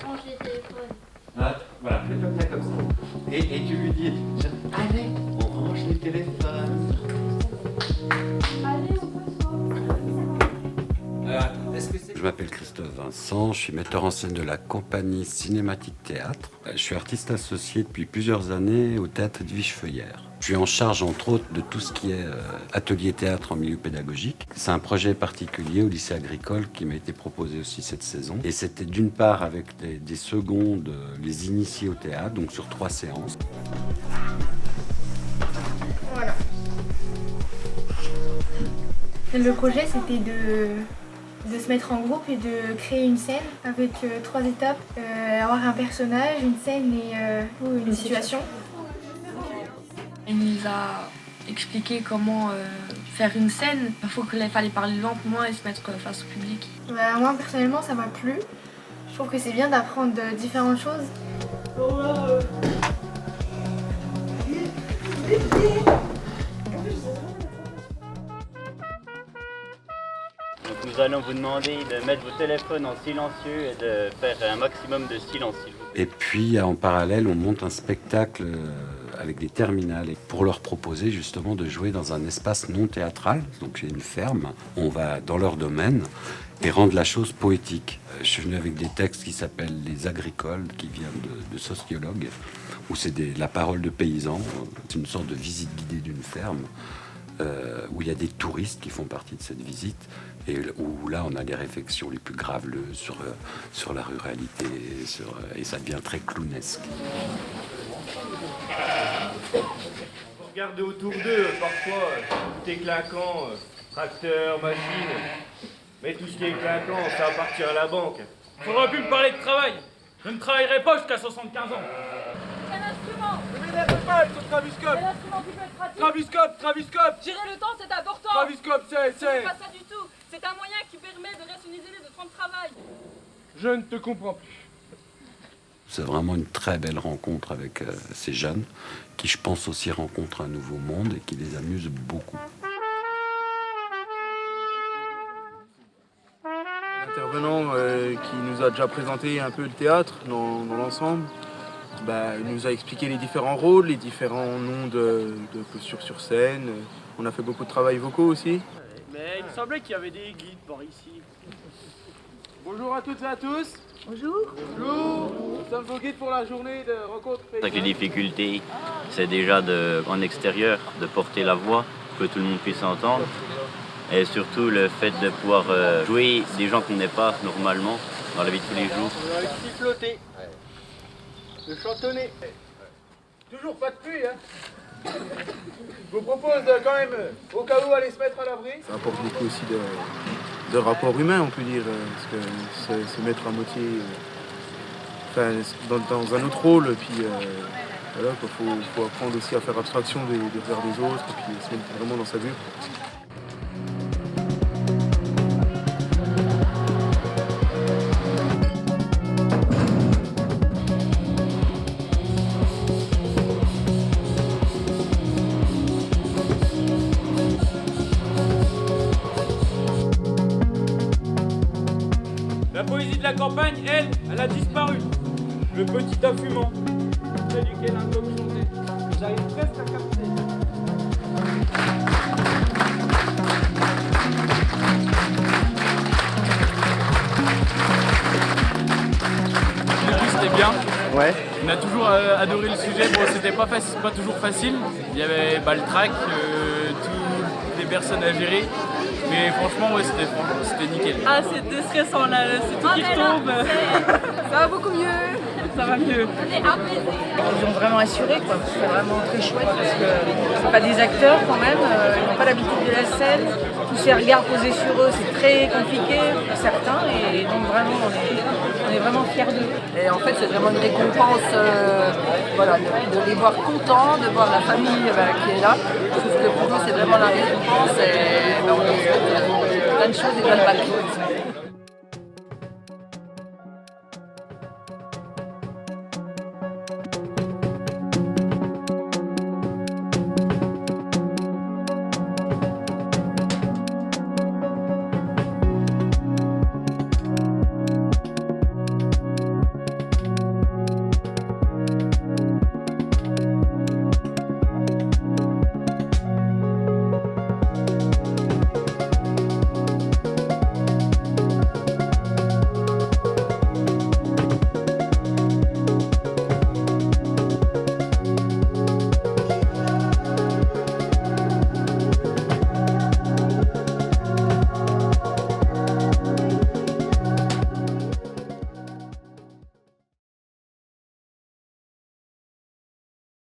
range les téléphones. Ah, voilà, fais-toi bien comme ça. Et tu lui dis, allez, on range les téléphones. Allez, on peut se Je m'appelle Christophe Vincent, je suis metteur en scène de la compagnie Cinématique Théâtre. Je suis artiste associé depuis plusieurs années au théâtre de Vichefeuillère. Je suis en charge entre autres de tout ce qui est atelier théâtre en milieu pédagogique. C'est un projet particulier au lycée agricole qui m'a été proposé aussi cette saison. Et c'était d'une part avec des secondes, les initiés au théâtre, donc sur 3 séances. Voilà. Le projet, c'était de se mettre en groupe et de créer une scène avec 3 étapes. Avoir un personnage, une scène et une situation. Il nous a expliqué comment faire une scène. Parfois qu'il fallait parler lentement et se mettre face au public. Moi, personnellement, ça m'a plu. Je trouve que c'est bien d'apprendre différentes choses. Nous allons vous demander de mettre vos téléphones en silencieux et de faire un maximum de silence, s'il vous plaît. Et puis en parallèle, on monte un spectacle avec des terminales et pour leur proposer justement de jouer dans un espace non théâtral. Donc c'est une ferme, on va dans leur domaine et rendre la chose poétique. Je suis venu avec des textes qui s'appellent Les Agricoles, qui viennent de sociologues, où c'est la parole de paysans. C'est une sorte de visite guidée d'une ferme. Où il y a des touristes qui font partie de cette visite et où là on a des réflexions les plus graveleuses sur la ruralité et ça devient très clownesque. Regardez autour d'eux, parfois tout est clinquant, tracteur, machine, mais tout ce qui est clinquant, ça va partir à la banque. Faudrait plus me parler de travail. Je ne travaillerai pas jusqu'à 75 ans. C'est un instrument. Ne m'énerve pas avec ton Traviscope. C'est un instrument qui peut être pratique. Traviscope. Gérer le temps, c'est important. Traviscope, C'est pas ça du tout. C'est un moyen qui permet de rationaliser le temps de travail. Je ne te comprends plus. C'est vraiment une très belle rencontre avec ces jeunes qui, je pense, aussi rencontrent un nouveau monde et qui les amuse beaucoup. L'intervenant qui nous a déjà présenté un peu le théâtre dans l'ensemble, il nous a expliqué les différents rôles, les différents noms de postures sur scène. On a fait beaucoup de travail vocaux aussi. Mais il me semblait qu'il y avait des guides par ici. Bonjour à toutes et à tous. Bonjour. Bonjour. Nous sommes vos guides pour la journée de rencontre Avec les paysanne. difficultés, c'est déjà en extérieur de porter la voix, que tout le monde puisse entendre. Et surtout le fait de pouvoir jouer des gens qu'on n'est pas normalement dans la vie de tous les jours. On a le siffloter. Le chantonner. Toujours pas de pluie, hein. Je vous propose de, quand même, au cas où, aller se mettre à l'abri. Ça apporte beaucoup aussi de rapports humains, on peut dire, parce que se mettre à moitié dans un autre rôle, et puis voilà, faut apprendre aussi à faire abstraction des regards des autres, et puis se mettre vraiment dans sa bulle. La poésie de la campagne, elle a disparu. Le petit affumant, près duquel un coq chantait. J'arrive presque à capter. C'était bien. Ouais. On a toujours adoré le sujet. Bon, c'était pas toujours facile. Il y avait le track, toutes les personnes à gérer. Mais franchement, ouais, c'était nickel. Ah, c'est déstressant là, c'est tout qui retombe. Ça va beaucoup mieux. Ça va mieux. On est apaisé. Ils ont vraiment assuré, quoi. C'est vraiment très chouette parce que c'est pas des acteurs quand même, ils n'ont pas l'habitude de la scène. Tous ces regards posés sur eux, c'est très compliqué pour certains et donc vraiment on est vraiment fiers d'eux. Et en fait c'est vraiment une récompense de les voir contents, de voir la famille qui est là. Je trouve que pour nous c'est vraiment la récompense et on leur souhaite plein de choses et plein de vacances.